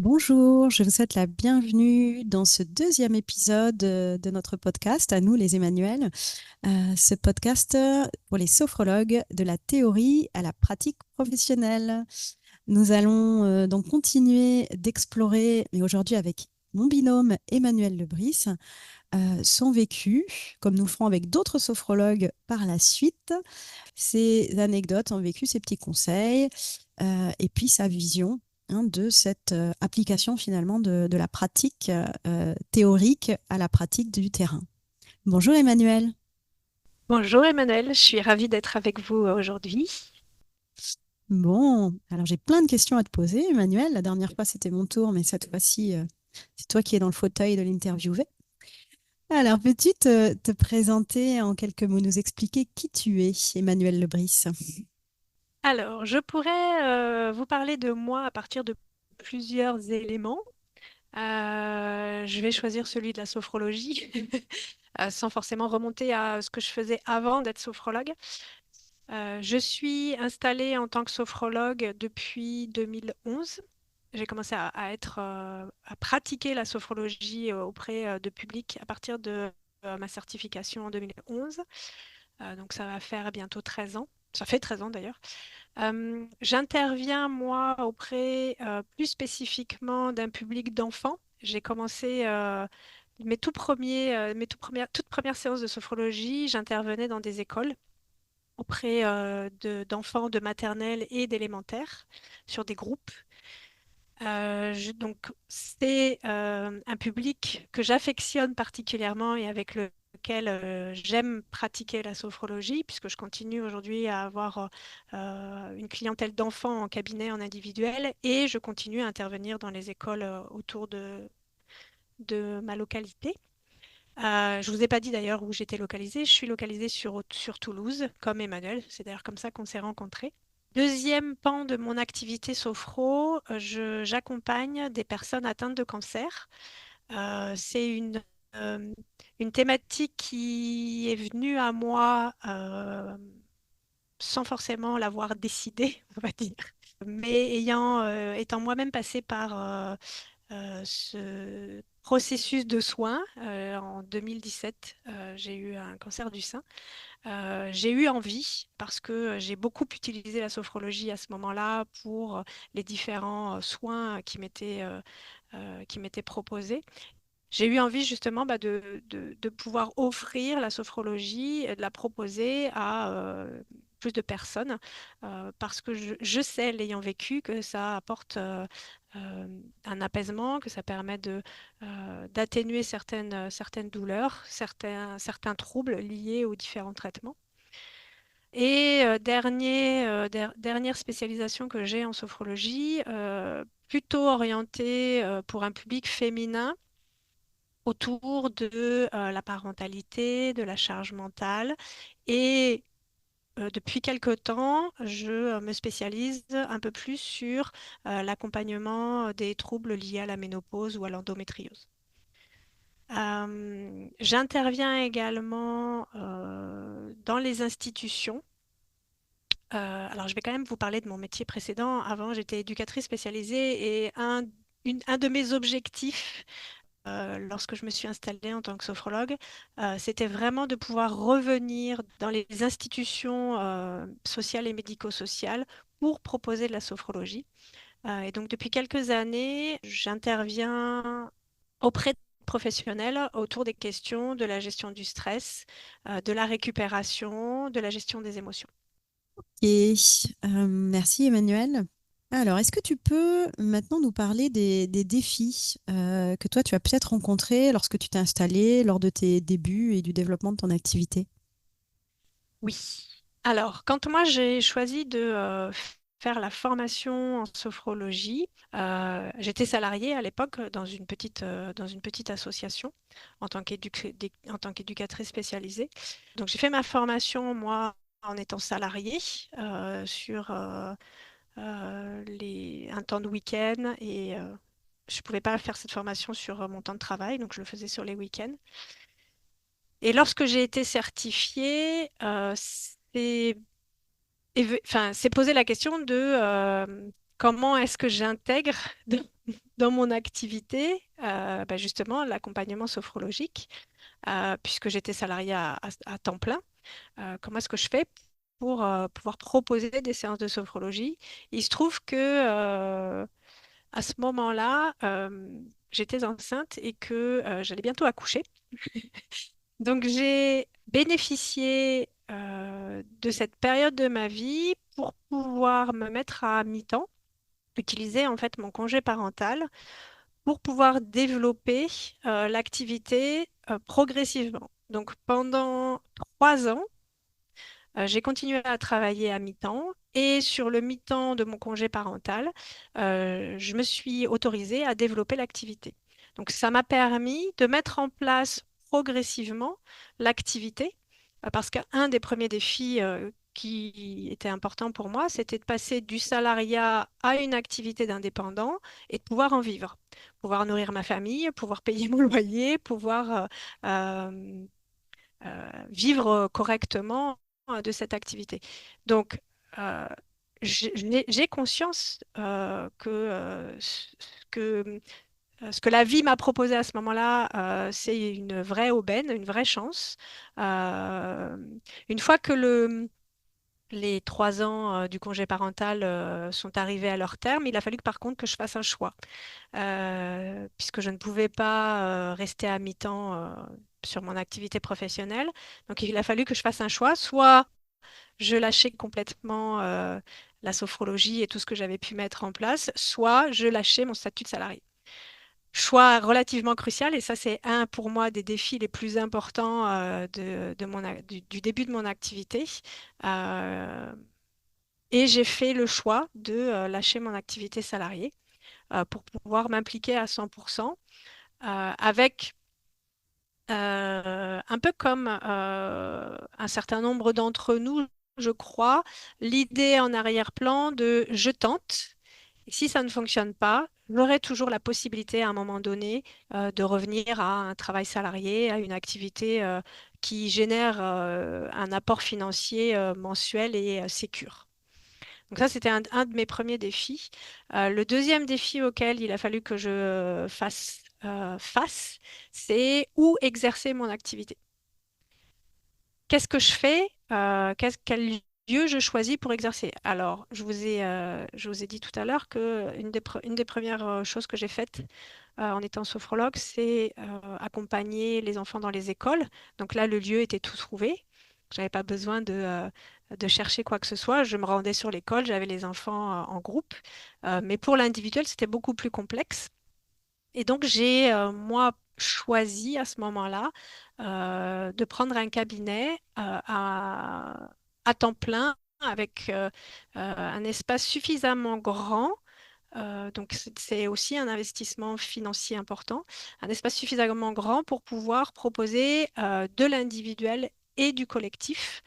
Bonjour, je vous souhaite la bienvenue dans ce deuxième épisode de notre podcast, à nous les Emmanuel. Ce podcast pour les sophrologues de la théorie à la pratique professionnelle. Nous allons donc continuer d'explorer, mais aujourd'hui avec mon binôme Emmanuel Lebris, son vécu, comme nous le ferons avec d'autres sophrologues par la suite, ses anecdotes, son vécu, ses petits conseils, et puis sa vision de cette application finalement de la pratique théorique à la pratique du terrain. Bonjour Emmanuel. Bonjour Emmanuel, je suis ravie d'être avec vous aujourd'hui. Bon, alors j'ai plein de questions à te poser, Emmanuel. La dernière fois, c'était mon tour, mais cette fois-ci, c'est toi qui es dans le fauteuil de l'interviewer. Alors, peux-tu te présenter en quelques mots, nous expliquer qui tu es, Emmanuel Lebris? Alors, je pourrais vous parler de moi à partir de plusieurs éléments. Je vais choisir celui de la sophrologie, sans forcément remonter à ce que je faisais avant d'être sophrologue. Je suis installée en tant que sophrologue depuis 2011. J'ai commencé à pratiquer la sophrologie auprès de public à partir de ma certification en 2011. Donc ça va faire bientôt 13 ans. Ça fait 13 ans d'ailleurs. J'interviens, moi, auprès plus spécifiquement d'un public d'enfants. J'ai commencé toutes premières séances de sophrologie, j'intervenais dans des écoles auprès d'enfants de maternelle et d'élémentaire sur des groupes. Donc, c'est un public que j'affectionne particulièrement et avec lequel j'aime pratiquer la sophrologie, puisque je continue aujourd'hui à avoir une clientèle d'enfants en cabinet, en individuel, et je continue à intervenir dans les écoles autour de ma localité. Je ne vous ai pas dit d'ailleurs où j'étais localisée. Je suis localisée sur Toulouse, comme Emmanuel. C'est d'ailleurs comme ça qu'on s'est rencontrés. Deuxième pan de mon activité sophro, j'accompagne des personnes atteintes de cancer. C'est une thématique qui est venue à moi sans forcément l'avoir décidée, on va dire. Mais étant moi-même passée par ce processus de soins, en 2017, j'ai eu un cancer du sein. J'ai eu envie, parce que j'ai beaucoup utilisé la sophrologie à ce moment-là pour les différents soins qui m'étaient proposés. J'ai eu envie justement de pouvoir offrir la sophrologie, et de la proposer à plus de personnes, parce que je sais, l'ayant vécu, que ça apporte un apaisement, que ça permet d'atténuer certaines douleurs, certains troubles liés aux différents traitements. Et dernière spécialisation que j'ai en sophrologie, plutôt orientée pour un public féminin autour de la parentalité, de la charge mentale. Et depuis quelque temps, je me spécialise un peu plus sur l'accompagnement des troubles liés à la ménopause ou à l'endométriose. J'interviens également dans les institutions. Alors, je vais quand même vous parler de mon métier précédent. Avant, j'étais éducatrice spécialisée et un de mes objectifs lorsque je me suis installée en tant que sophrologue, c'était vraiment de pouvoir revenir dans les institutions sociales et médico-sociales pour proposer de la sophrologie. Et donc, depuis quelques années, j'interviens auprès de professionnels autour des questions de la gestion du stress, de la récupération, de la gestion des émotions. Et merci Emmanuel. Alors, est-ce que tu peux maintenant nous parler des défis que toi tu as peut-être rencontrés lorsque tu t'es installé lors de tes débuts et du développement de ton activité? Oui. Alors, quand moi j'ai choisi de faire la formation en sophrologie, j'étais salariée à l'époque dans une petite association en tant qu'éducatrice spécialisée. Donc, j'ai fait ma formation, moi, en étant salariée sur un temps de week-end et je ne pouvais pas faire cette formation sur mon temps de travail, donc je le faisais sur les week-ends. Et lorsque j'ai été certifiée, c'est posé la question de comment est-ce que j'intègre dans mon activité, justement, l'accompagnement sophrologique, puisque j'étais salariée à temps plein. Comment est-ce que je fais pour pouvoir proposer des séances de sophrologie? Il se trouve que à ce moment-là, j'étais enceinte et que j'allais bientôt accoucher. Donc j'ai bénéficié de cette période de ma vie pour pouvoir me mettre à mi-temps, utiliser en fait mon congé parental pour pouvoir développer l'activité progressivement. Donc pendant 3 ans, j'ai continué à travailler à mi-temps et sur le mi-temps de mon congé parental, je me suis autorisée à développer l'activité. Donc ça m'a permis de mettre en place progressivement l'activité parce qu'un des premiers défis qui était important pour moi, c'était de passer du salariat à une activité d'indépendant et de pouvoir en vivre, pouvoir nourrir ma famille, pouvoir payer mon loyer, pouvoir vivre correctement de cette activité. Donc, euh, j'ai conscience que ce que la vie m'a proposé à ce moment-là, c'est une vraie aubaine, une vraie chance. Euh, une fois que les 3 ans du congé parental sont arrivés à leur terme, il a fallu que par contre que je fasse un choix puisque je ne pouvais pas rester à mi-temps sur mon activité professionnelle. Donc, il a fallu que je fasse un choix. Soit je lâchais complètement la sophrologie et tout ce que j'avais pu mettre en place, soit je lâchais mon statut de salarié. Choix relativement crucial, et ça, c'est un pour moi des défis les plus importants du début de mon activité. Euh, et j'ai fait le choix de lâcher mon activité salariée pour pouvoir m'impliquer à 100% avec un peu comme un certain nombre d'entre nous, je crois, l'idée en arrière-plan de je tente. Et si ça ne fonctionne pas, j'aurai toujours la possibilité à un moment donné de revenir à un travail salarié, à une activité qui génère un apport financier mensuel et sécure. Donc ça, c'était un de mes premiers défis. Le deuxième défi auquel il a fallu que je fasse face, c'est où exercer mon activité. Qu'est-ce que je fais? Quel lieu je choisis pour exercer? Alors, je vous ai dit tout à l'heure que une des premières choses que j'ai faites en étant sophrologue, c'est accompagner les enfants dans les écoles. Donc là, le lieu était tout trouvé. Je n'avais pas besoin de chercher quoi que ce soit. Je me rendais sur l'école, j'avais les enfants en groupe. Mais pour l'individuel, c'était beaucoup plus complexe. Et donc, j'ai, moi, choisi à ce moment-là de prendre un cabinet à temps plein avec un espace suffisamment grand. Donc, c'est aussi un investissement financier important, un espace suffisamment grand pour pouvoir proposer de l'individuel et du collectif.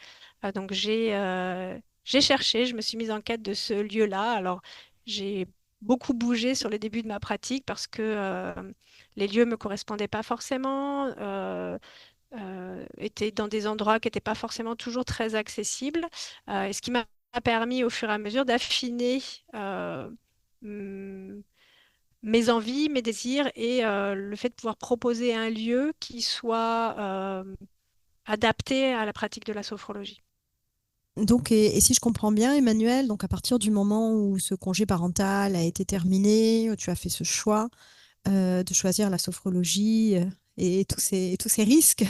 Donc, j'ai cherché, je me suis mise en quête de ce lieu-là. Alors, j'ai beaucoup bougé sur le début de ma pratique parce que les lieux ne me correspondaient pas forcément, étaient dans des endroits qui n'étaient pas forcément toujours très accessibles. Et ce qui m'a permis au fur et à mesure d'affiner mm, mes envies, mes désirs et le fait de pouvoir proposer un lieu qui soit adapté à la pratique de la sophrologie. Donc, et si je comprends bien, Emmanuel, donc à partir du moment où ce congé parental a été terminé, où tu as fait ce choix de choisir la sophrologie et tous ces risques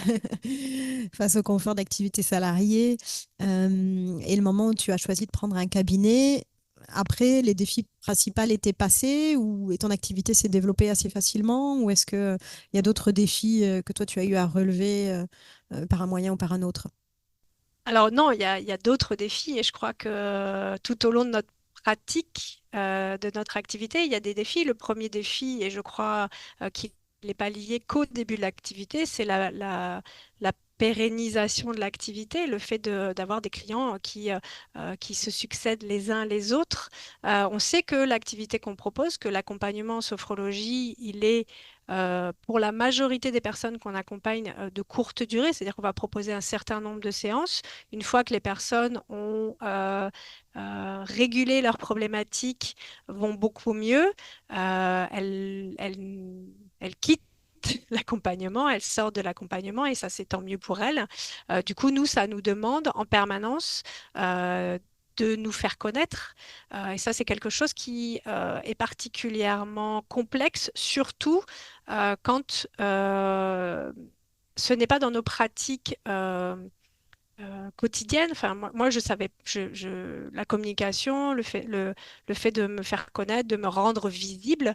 face au confort d'activité salariée, et le moment où tu as choisi de prendre un cabinet, après, les défis principaux étaient passés ou et ton activité s'est développée assez facilement ou est-ce qu'il y a d'autres défis que toi tu as eu à relever par un moyen ou par un autre? Alors non, il y a d'autres défis et je crois que tout au long de notre pratique, de notre activité, il y a des défis. Le premier défi, et je crois qu'il n'est pas lié qu'au début de l'activité, c'est la pérennisation de l'activité, le fait d'avoir des clients qui se succèdent les uns les autres. On sait que l'activité qu'on propose, que l'accompagnement en sophrologie, il est pour la majorité des personnes qu'on accompagne de courte durée, c'est-à-dire qu'on va proposer un certain nombre de séances. Une fois que les personnes ont régulé leurs problématiques, vont beaucoup mieux, elles quittent l'accompagnement, elles sortent de l'accompagnement et ça, c'est tant mieux pour elles. Du coup, nous, ça nous demande en permanence de nous faire connaître. Et ça, c'est quelque chose qui est particulièrement complexe, surtout quand ce n'est pas dans nos pratiques quotidiennes. Enfin, moi, je savais, la communication, le fait de me faire connaître, de me rendre visible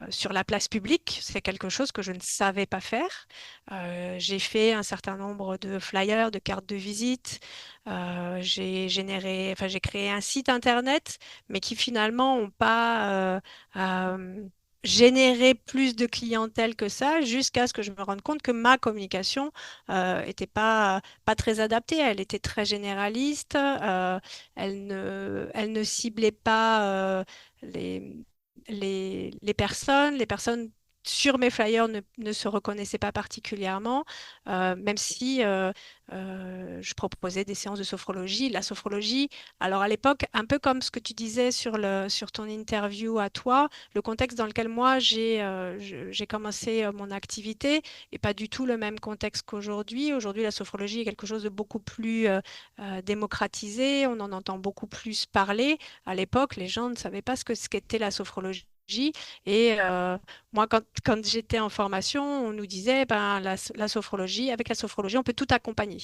sur la place publique, c'est quelque chose que je ne savais pas faire. J'ai fait un certain nombre de flyers, de cartes de visite. J'ai créé un site internet, mais qui finalement n'ont pas généré plus de clientèle que ça, jusqu'à ce que je me rende compte que ma communication était pas très adaptée. Elle était très généraliste. Elle ne ciblait pas les personnes sur mes flyers ne se reconnaissaient pas particulièrement, même si je proposais des séances de sophrologie. La sophrologie, alors à l'époque, un peu comme ce que tu disais sur ton interview à toi, le contexte dans lequel moi j'ai commencé mon activité n'est pas du tout le même contexte qu'aujourd'hui. Aujourd'hui, la sophrologie est quelque chose de beaucoup plus démocratisé, on en entend beaucoup plus parler. À l'époque, les gens ne savaient pas ce qu'était la sophrologie. Et moi, quand j'étais en formation, on nous disait, ben, la sophrologie, avec la sophrologie, on peut tout accompagner.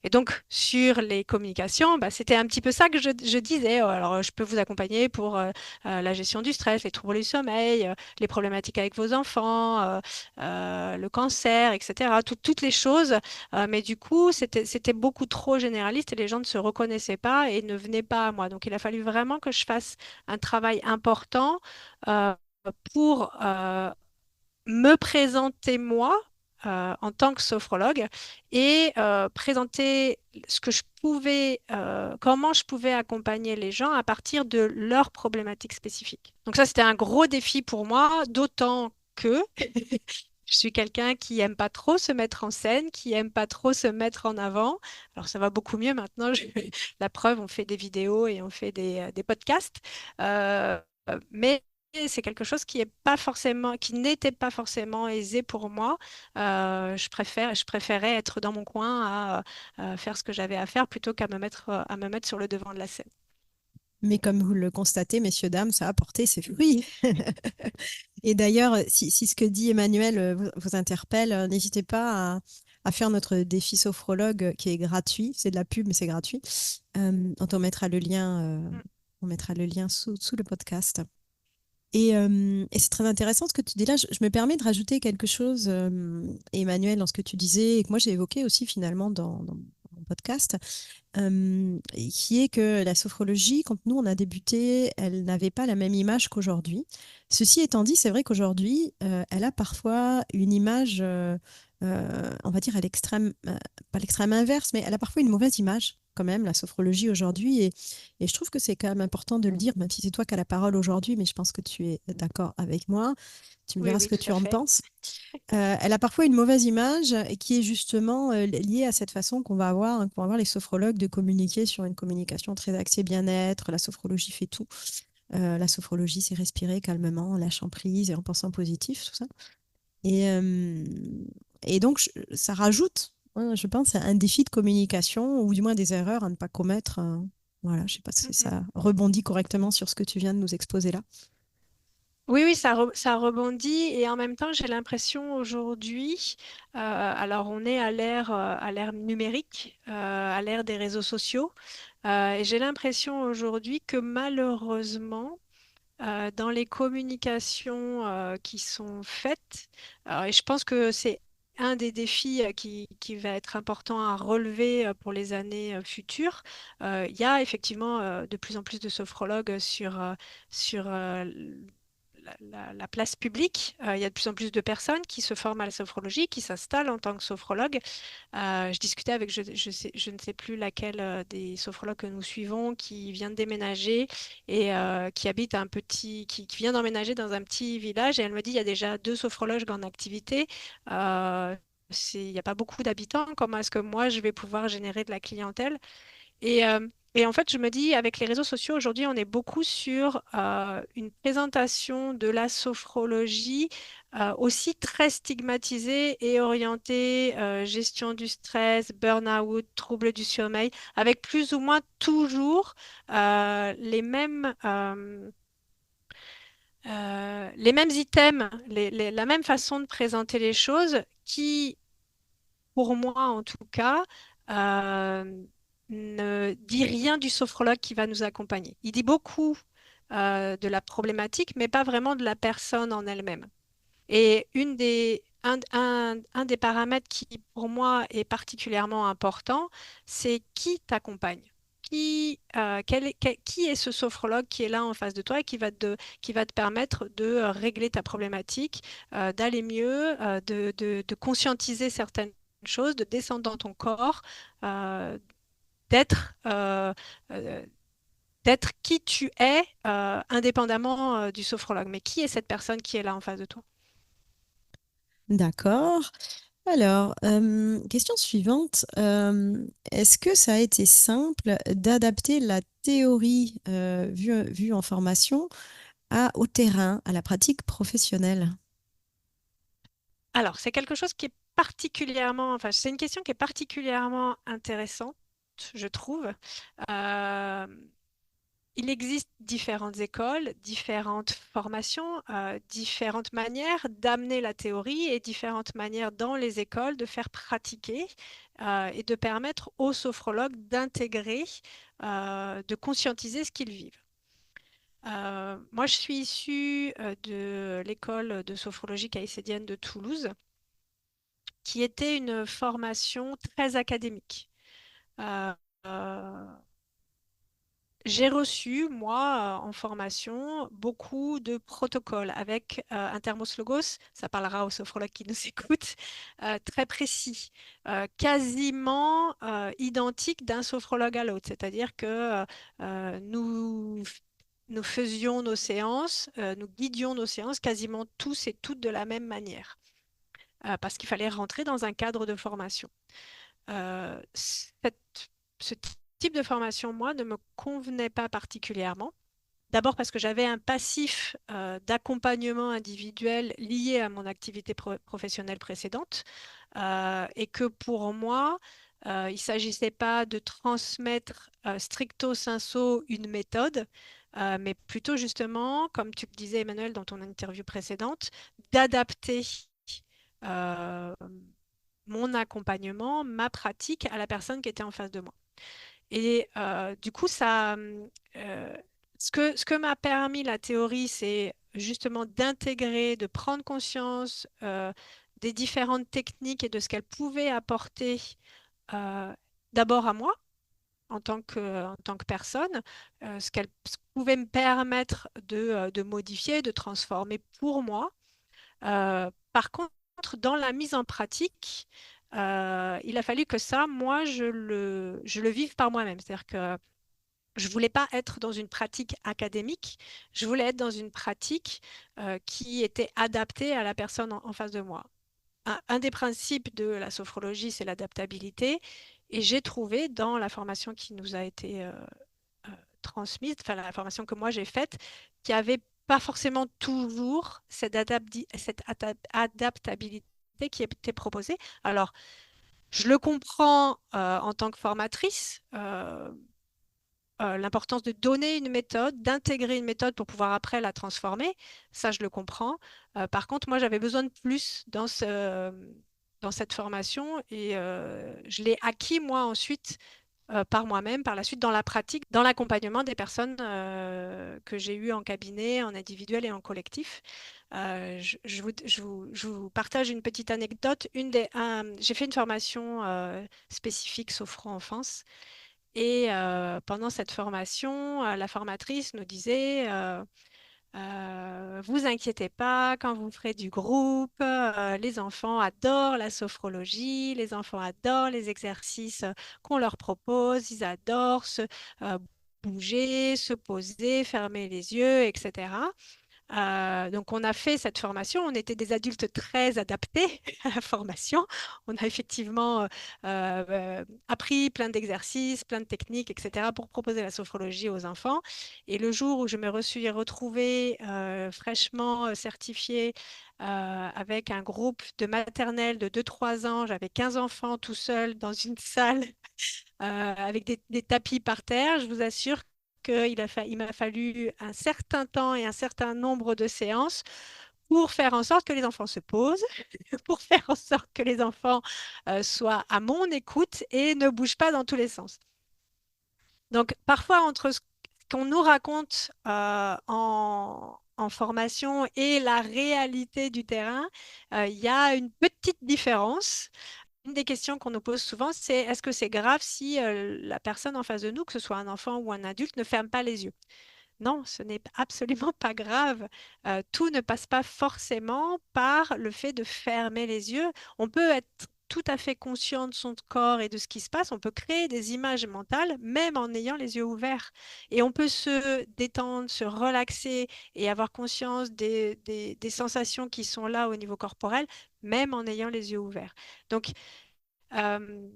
Et donc, sur les communications, ben, c'était un petit peu ça que je disais. Alors, je peux vous accompagner pour la gestion du stress, les troubles du sommeil, les problématiques avec vos enfants, le cancer, etc. Toutes les choses. Mais du coup, c'était beaucoup trop généraliste et les gens ne se reconnaissaient pas et ne venaient pas à moi. Donc, il a fallu vraiment que je fasse un travail important euh, pour me présenter moi en tant que sophrologue et présenter ce que je pouvais, comment je pouvais accompagner les gens à partir de leurs problématiques spécifiques. Donc ça, c'était un gros défi pour moi, d'autant que je suis quelqu'un qui aime pas trop se mettre en scène, qui aime pas trop se mettre en avant. Alors ça va beaucoup mieux maintenant. La preuve, on fait des vidéos et on fait des podcasts. Mais c'est quelque chose qui n'était pas forcément aisé pour moi. Je préférais être dans mon coin à faire ce que j'avais à faire plutôt à me mettre sur le devant de la scène. Mais comme vous le constatez, messieurs, dames, ça a porté ses fruits. Et d'ailleurs, si ce que dit Emmanuel vous interpelle, n'hésitez pas à faire notre défi sophrologue qui est gratuit. C'est de la pub, mais c'est gratuit. Mm. On mettra le lien sous le podcast. Et c'est très intéressant ce que tu dis là. Je me permets de rajouter quelque chose, Emmanuel, dans ce que tu disais, et que moi j'ai évoqué aussi finalement dans mon podcast, qui est que la sophrologie, quand nous on a débuté, elle n'avait pas la même image qu'aujourd'hui. Ceci étant dit, c'est vrai qu'aujourd'hui, elle a parfois une image, on va dire à l'extrême, pas l'extrême inverse, mais elle a parfois une mauvaise image quand même, la sophrologie aujourd'hui. Et je trouve que c'est quand même important de le dire, même si c'est toi qui as la parole aujourd'hui, mais je pense que tu es d'accord avec moi. Tu me Oui, diras ce oui, que tout tu à en fait. penses. Elle a parfois une mauvaise image qui est justement liée à cette façon qu'on va avoir les sophrologues de communiquer sur une communication très axée bien-être. La sophrologie fait tout. La sophrologie, c'est respirer calmement, en lâchant prise et en pensant positif, tout ça. Et, euh, et donc, ça rajoute, hein, je pense, un défi de communication ou du moins des erreurs à ne pas commettre. Voilà, je ne sais pas Mm, si mm. ça rebondit correctement sur ce que tu viens de nous exposer là. Oui, oui, ça rebondit et en même temps, j'ai l'impression aujourd'hui, alors on est à l'ère numérique, à l'ère des réseaux sociaux, et j'ai l'impression aujourd'hui que malheureusement, dans les communications qui sont faites, et je pense que c'est un des défis qui va être important à relever pour les années futures. Il y a effectivement de plus en plus de sophrologues sur la place publique. Il y a de plus en plus de personnes qui se forment à la sophrologie, qui s'installent en tant que sophrologue. Je discutais avec, je ne sais plus laquelle des sophrologues que nous suivons, qui vient de déménager et qui habite qui vient d'emménager dans un petit village. Et elle me dit, il y a déjà 2 sophrologues en activité. Euh, il n'y a pas beaucoup d'habitants. Comment est-ce que moi, je vais pouvoir générer de la clientèle? Et en fait, je me dis, avec les réseaux sociaux, aujourd'hui, on est beaucoup sur une présentation de la sophrologie aussi très stigmatisée et orientée gestion du stress, burn-out, troubles du sommeil, avec plus ou moins toujours les mêmes items, la même façon de présenter les choses qui pour moi en tout cas, euh, ne dit rien du sophrologue qui va nous accompagner. Il dit beaucoup de la problématique, mais pas vraiment de la personne en elle-même. Et un des paramètres qui, pour moi, est particulièrement important, c'est qui t'accompagne. Qui est ce sophrologue qui est là en face de toi et qui va te permettre de régler ta problématique, d'aller mieux, de conscientiser certaines choses, de descendre dans ton corps, euh, d'être euh, d'être qui tu es indépendamment du sophrologue. Mais qui est cette personne qui est là en face de toi? D'accord. Alors, question suivante. Est-ce que ça a été simple d'adapter la théorie vue en formation au terrain, à la pratique professionnelle? Alors, c'est quelque chose qui est particulièrement, enfin, c'est une question qui est particulièrement intéressante, je trouve. Euh, il existe différentes écoles, différentes formations, différentes manières d'amener la théorie et différentes manières dans les écoles de faire pratiquer et de permettre aux sophrologues d'intégrer, de conscientiser ce qu'ils vivent. Moi, je suis issue de l'école de sophrologie caïcédienne de Toulouse qui était une formation très académique. Euh, euh, j'ai reçu, moi, en formation, beaucoup de protocoles avec un thermos logos, ça parlera aux sophrologues qui nous écoutent, très précis, quasiment identique d'un sophrologue à l'autre. C'est-à-dire que nous faisions nos séances, nous guidions nos séances quasiment tous et toutes de la même manière, parce qu'il fallait rentrer dans un cadre de formation. Ce type de formation, moi, ne me convenait pas particulièrement. D'abord parce que j'avais un passif d'accompagnement individuel lié à mon activité professionnelle précédente et que pour moi, il ne s'agissait pas de transmettre stricto sensu une méthode, mais plutôt justement, comme tu le disais Emmanuel dans ton interview précédente, d'adapter euh, mon accompagnement, ma pratique à la personne qui était en face de moi. Et du coup, ce que m'a permis la théorie, c'est justement d'intégrer, de prendre conscience des différentes techniques et de ce qu'elles pouvaient apporter euh, d'abord à moi en tant que personne, ce qu'elles pouvaient me permettre de modifier, de transformer pour moi. Par contre, dans la mise en pratique, il a fallu que ça, moi, je le vive par moi-même. C'est-à-dire que je voulais pas être dans une pratique académique, je voulais être dans une pratique qui était adaptée à la personne en face de moi. Un des principes de la sophrologie, c'est l'adaptabilité. Et j'ai trouvé dans la formation qui nous a été transmise, enfin la formation que moi j'ai faite, qu'il n'y avait pas forcément toujours cette adaptabilité qui était proposée. Alors, je le comprends en tant que formatrice, l'importance de donner une méthode, d'intégrer une méthode pour pouvoir après la transformer, ça je le comprends. Par contre, moi j'avais besoin de plus dans cette formation et je l'ai acquis moi ensuite par moi-même, par la suite dans la pratique, dans l'accompagnement des personnes que j'ai eues en cabinet, en individuel et en collectif. Je vous partage une petite anecdote. J'ai fait une formation spécifique sophro-enfance et pendant cette formation, la formatrice nous disait Vous inquiétez pas, quand vous ferez du groupe, les enfants adorent la sophrologie, les enfants adorent les exercices qu'on leur propose, ils adorent se bouger, se poser, fermer les yeux, etc. Donc, on a fait cette formation. On était des adultes très adaptés à la formation. On a effectivement appris plein d'exercices, plein de techniques, etc., pour proposer la sophrologie aux enfants. Et le jour où je me suis retrouvée fraîchement certifiée avec un groupe de maternelle de 2 3 ans, j'avais 15 enfants tout seuls dans une salle avec des tapis par terre. Je vous assure il m'a fallu un certain temps et un certain nombre de séances pour faire en sorte que les enfants se posent, pour faire en sorte que les enfants soient à mon écoute et ne bougent pas dans tous les sens. Donc, parfois, entre ce qu'on nous raconte en formation et la réalité du terrain, il y a une petite différence. Une des questions qu'on nous pose souvent, c'est est-ce que c'est grave si la personne en face de nous, que ce soit un enfant ou un adulte, ne ferme pas les yeux? Non, ce n'est absolument pas grave. Tout ne passe pas forcément par le fait de fermer les yeux. On peut être tout à fait conscient de son corps et de ce qui se passe. On peut créer des images mentales, même en ayant les yeux ouverts. Et on peut se détendre, se relaxer et avoir conscience des sensations qui sont là au niveau corporel, même en ayant les yeux ouverts. Donc, euh,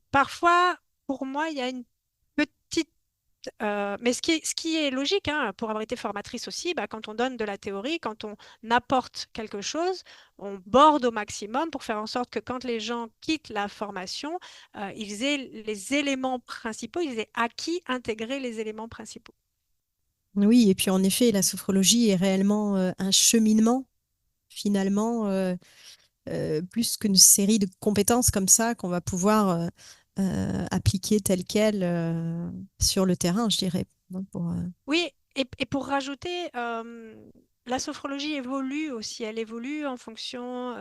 parfois, pour moi, il y a une petite... mais ce qui est logique, hein, pour avoir été formatrice aussi, bah, quand on donne de la théorie, quand on apporte quelque chose, on borde au maximum pour faire en sorte que quand les gens quittent la formation, ils aient les éléments principaux, ils aient acquis, intégré les éléments principaux. Oui, et puis en effet, la sophrologie est réellement un cheminement, finalement, plus qu'une série de compétences comme ça qu'on va pouvoir appliquer telles quelles sur le terrain, je dirais. Hein, Oui, et pour rajouter, la sophrologie évolue aussi. Elle évolue en fonction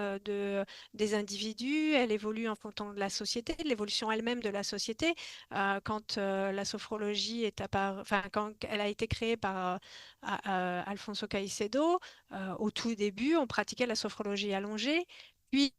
des individus, elle évolue en fonction de la société, de l'évolution elle-même de la société. Quand la sophrologie enfin, quand elle a été créée par Alfonso Caicedo, au tout début, on pratiquait la sophrologie allongée. Puis,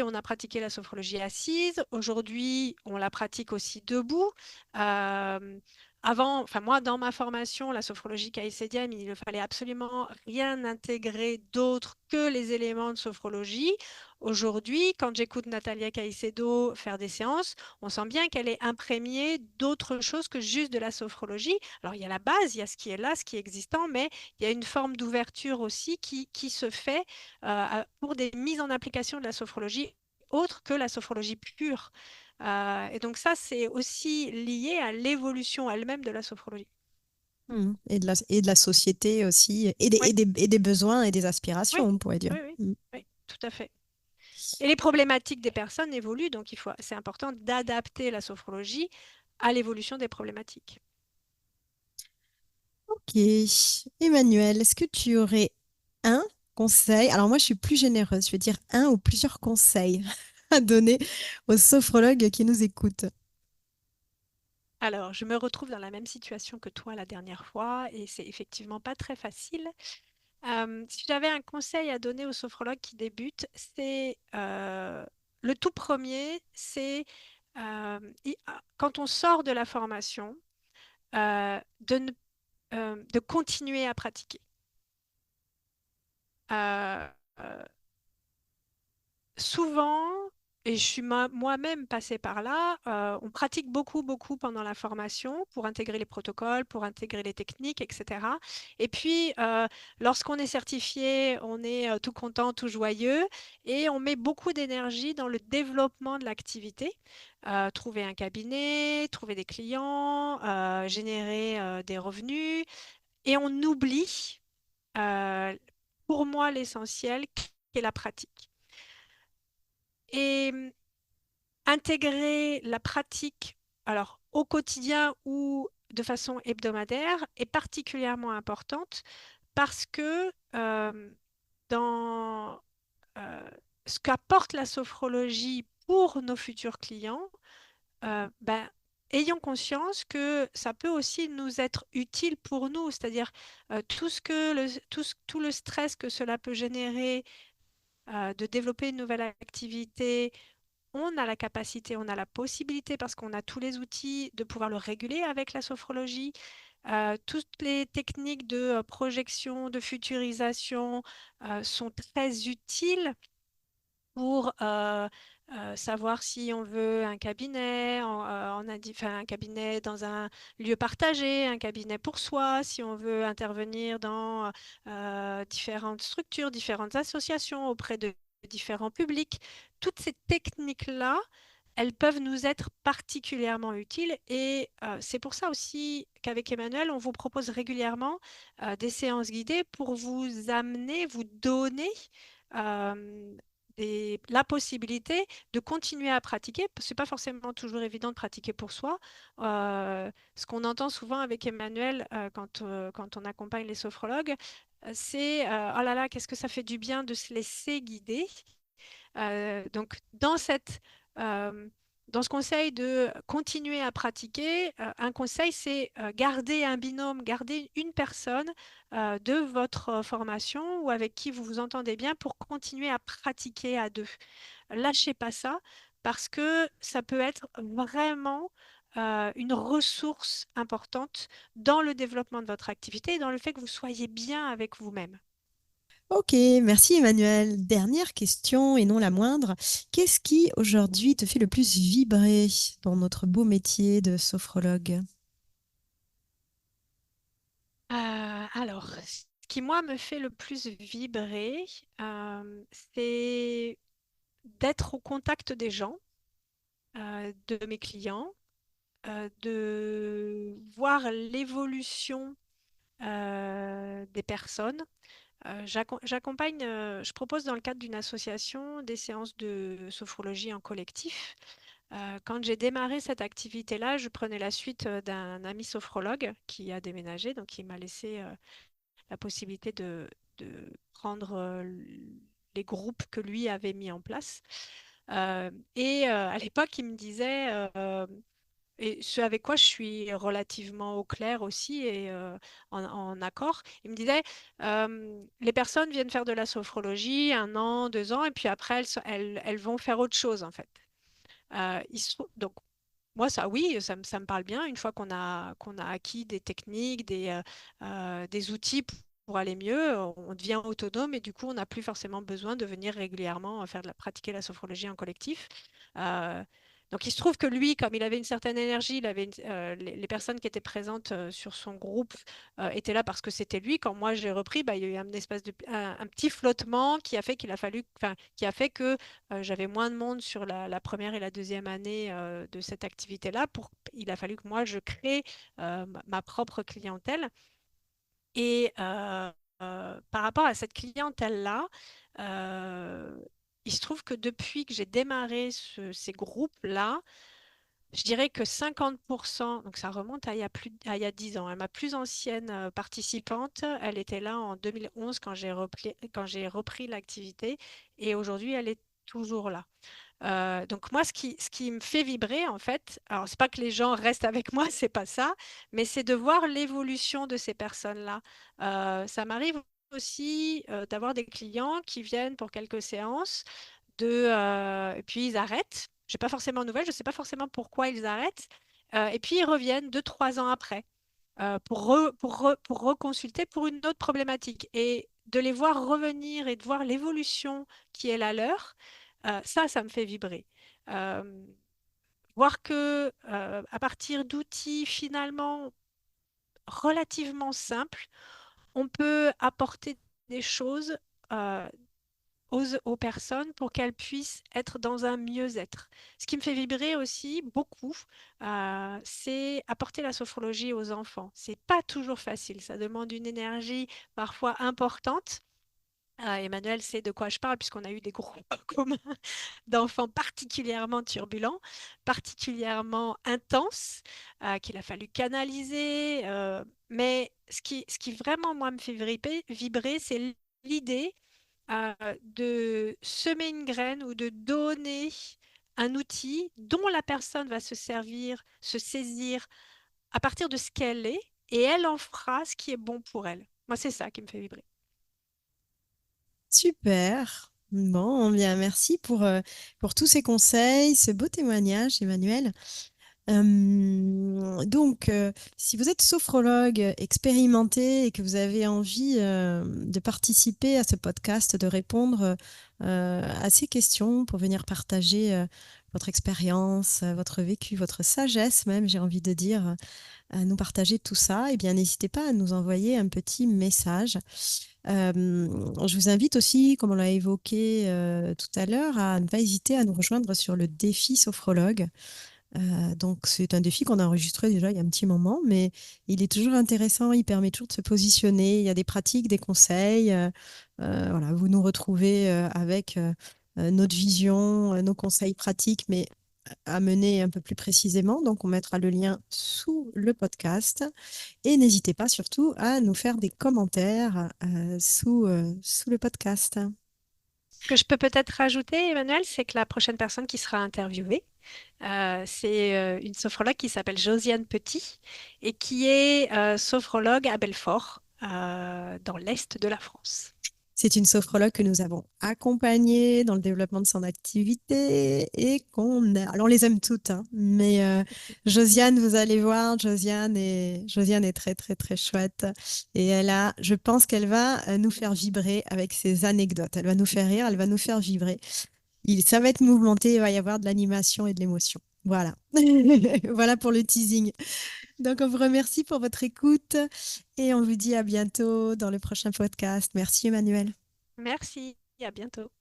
on a pratiqué la sophrologie assise. Aujourd'hui, on la pratique aussi debout. Euh, Avant, enfin moi, dans ma formation, la sophrologie caïcédienne, il ne fallait absolument rien intégrer d'autre que les éléments de sophrologie. Aujourd'hui, quand j'écoute Natalia Caicedo faire des séances, on sent bien qu'elle est imprégnée d'autre chose que juste de la sophrologie. Alors, il y a la base, il y a ce qui est là, ce qui est existant, mais il y a une forme d'ouverture aussi qui se fait pour des mises en application de la sophrologie autre que la sophrologie pure. Et donc ça, c'est aussi lié à l'évolution elle-même de la sophrologie. et de la société aussi, Oui, et des besoins et des oui, aspirations, on pourrait dire. oui, oui, oui, tout à fait. Et les problématiques des personnes évoluent, donc c'est important d'adapter la sophrologie à l'évolution des problématiques. Ok. Emmanuel, est-ce que tu aurais un conseil? Alors moi, je suis plus généreuse. Je vais dire un ou plusieurs conseils à donner aux sophrologues qui nous écoutent. Alors, je me retrouve dans la même situation que toi la dernière fois, et c'est effectivement pas très facile. Si j'avais un conseil à donner aux sophrologues qui débutent, c'est le tout premier, c'est quand on sort de la formation, de continuer à pratiquer. Euh, euh, Souvent, et je suis moi-même passée par là, on pratique beaucoup, beaucoup pendant la formation pour intégrer les protocoles, pour intégrer les techniques, etc. Et puis, lorsqu'on est certifié, on est tout content, tout joyeux, et on met beaucoup d'énergie dans le développement de l'activité. Trouver un cabinet, trouver des clients, générer des revenus, et on oublie, euh, pour moi, l'essentiel, qui est la pratique. Et intégrer la pratique, alors au quotidien ou de façon hebdomadaire, est particulièrement importante parce que dans euh, ce qu'apporte la sophrologie pour nos futurs clients, ben, ayons conscience que ça peut aussi nous être utile pour nous, c'est-à-dire tout ce que tout le stress que cela peut générer, de développer une nouvelle activité. On a la capacité, on a la possibilité, parce qu'on a tous les outils, de pouvoir le réguler avec la sophrologie. Toutes les techniques de projection, de futurisation sont très utiles pour savoir si on veut un cabinet, enfin, un cabinet dans un lieu partagé, un cabinet pour soi, si on veut intervenir dans différentes structures, différentes associations auprès de différents publics. Toutes ces techniques-là, elles peuvent nous être particulièrement utiles et c'est pour ça aussi qu'avec Emmanuel, on vous propose régulièrement des séances guidées pour vous amener, vous donner euh, la possibilité de continuer à pratiquer. C'est pas forcément toujours évident de pratiquer pour soi. Ce qu'on entend souvent avec Emmanuel quand on accompagne les sophrologues, c'est oh là là, qu'est-ce que ça fait du bien de se laisser guider. Donc, euh, dans ce conseil de continuer à pratiquer, un conseil, c'est garder un binôme, garder une personne de votre formation ou avec qui vous vous entendez bien pour continuer à pratiquer à deux. Lâchez pas ça parce que ça peut être vraiment une ressource importante dans le développement de votre activité et dans le fait que vous soyez bien avec vous-même. Ok, merci Emmanuel. Dernière question et non la moindre. Qu'est-ce qui aujourd'hui te fait le plus vibrer dans notre beau métier de sophrologue? Alors, ce qui, moi, me fait le plus vibrer, c'est d'être au contact des gens, de mes clients, de voir l'évolution des personnes. J'accompagne, je propose dans le cadre d'une association des séances de sophrologie en collectif. Quand j'ai démarré cette activité-là, je prenais la suite d'un ami sophrologue qui a déménagé, donc il m'a laissé la possibilité de prendre les groupes que lui avait mis en place. À l'époque, il me disait, et ce avec quoi je suis relativement au clair aussi et en accord, il me disait, les personnes viennent faire de la sophrologie 1 an, 2 ans, et puis après, elles vont faire autre chose, en fait. Donc, moi, ça, oui, ça me parle bien. Une fois qu'on a acquis des techniques, des outils pour aller mieux, on devient autonome et du coup, on n'a plus forcément besoin de venir régulièrement pratiquer la sophrologie en collectif. Euh, donc, il se trouve que lui, comme il avait une certaine énergie, les personnes qui étaient présentes sur son groupe étaient là parce que c'était lui. Quand moi j'ai repris, bah, il y a eu un petit flottement qui a fait enfin, qui a fait que j'avais moins de monde sur la première et la deuxième année de cette activité-là. Il a fallu que moi, je crée ma propre clientèle. Et par rapport à cette clientèle-là, euh, il se trouve que depuis que j'ai démarré ces groupes-là, je dirais que 50%, donc ça remonte à il y a 10 ans, hein. Ma plus ancienne participante, elle était là en 2011 quand j'ai repris l'activité et aujourd'hui, elle est toujours là. Donc moi, ce qui me fait vibrer, en fait, alors c'est pas que les gens restent avec moi, c'est pas ça, mais c'est de voir l'évolution de ces personnes-là. Ça m'arrive aussi d'avoir des clients qui viennent pour quelques séances, et puis ils arrêtent. Je n'ai pas forcément de nouvelles, je ne sais pas forcément pourquoi ils arrêtent. Et puis ils reviennent 2, 3 ans après pour reconsulter pour une autre problématique. Et de les voir revenir et de voir l'évolution qui est la leur, ça me fait vibrer. Euh, Voir que à partir d'outils finalement relativement simples, on peut apporter des choses euh, aux personnes pour qu'elles puissent être dans un mieux-être. Ce qui me fait vibrer aussi beaucoup, c'est apporter la sophrologie aux enfants. C'est pas toujours facile, ça demande une énergie parfois importante. Emmanuel sait de quoi je parle puisqu'on a eu des groupes communs d'enfants particulièrement turbulents, particulièrement intenses, qu'il a fallu canaliser. Mais ce qui vraiment, moi, me fait vibrer, c'est l'idée de semer une graine ou de donner un outil dont la personne va se servir, se saisir à partir de ce qu'elle est, et elle en fera ce qui est bon pour elle. Moi, c'est ça qui me fait vibrer. Super. Bon, bien, merci pour tous ces conseils, ce beau témoignage, Emmanuel. Si vous êtes sophrologue expérimenté et que vous avez envie de participer à ce podcast, de répondre à ces questions pour venir partager votre expérience, votre vécu, votre sagesse même, j'ai envie de dire, à nous partager tout ça, eh bien, n'hésitez pas à nous envoyer un petit message. Je vous invite aussi, comme on l'a évoqué tout à l'heure, à ne pas hésiter à nous rejoindre sur le défi sophrologue. Donc, c'est un défi qu'on a enregistré déjà il y a un petit moment, mais il est toujours intéressant, il permet toujours de se positionner. Il y a des pratiques, des conseils. Voilà, vous nous retrouvez avec notre vision, nos conseils pratiques, mais à mener un peu plus précisément. Donc, on mettra le lien sous le podcast. Et n'hésitez pas surtout à nous faire des commentaires sous le podcast. Ce que je peux peut-être rajouter, Emmanuel, c'est que la prochaine personne qui sera interviewée, c'est une sophrologue qui s'appelle Josiane Petit et qui est sophrologue à Belfort, dans l'est de la France. C'est une sophrologue que nous avons accompagnée dans le développement de son activité et alors on les aime toutes, hein, mais Josiane, vous allez voir, Josiane est très, très, très chouette. Et je pense qu'elle va nous faire vibrer avec ses anecdotes. Elle va nous faire rire, elle va nous faire vibrer. Ça va être mouvementé, il va y avoir de l'animation et de l'émotion. Voilà. Voilà pour le teasing. Donc, on vous remercie pour votre écoute et on vous dit à bientôt dans le prochain podcast. Merci, Emmanuel. Merci, à bientôt.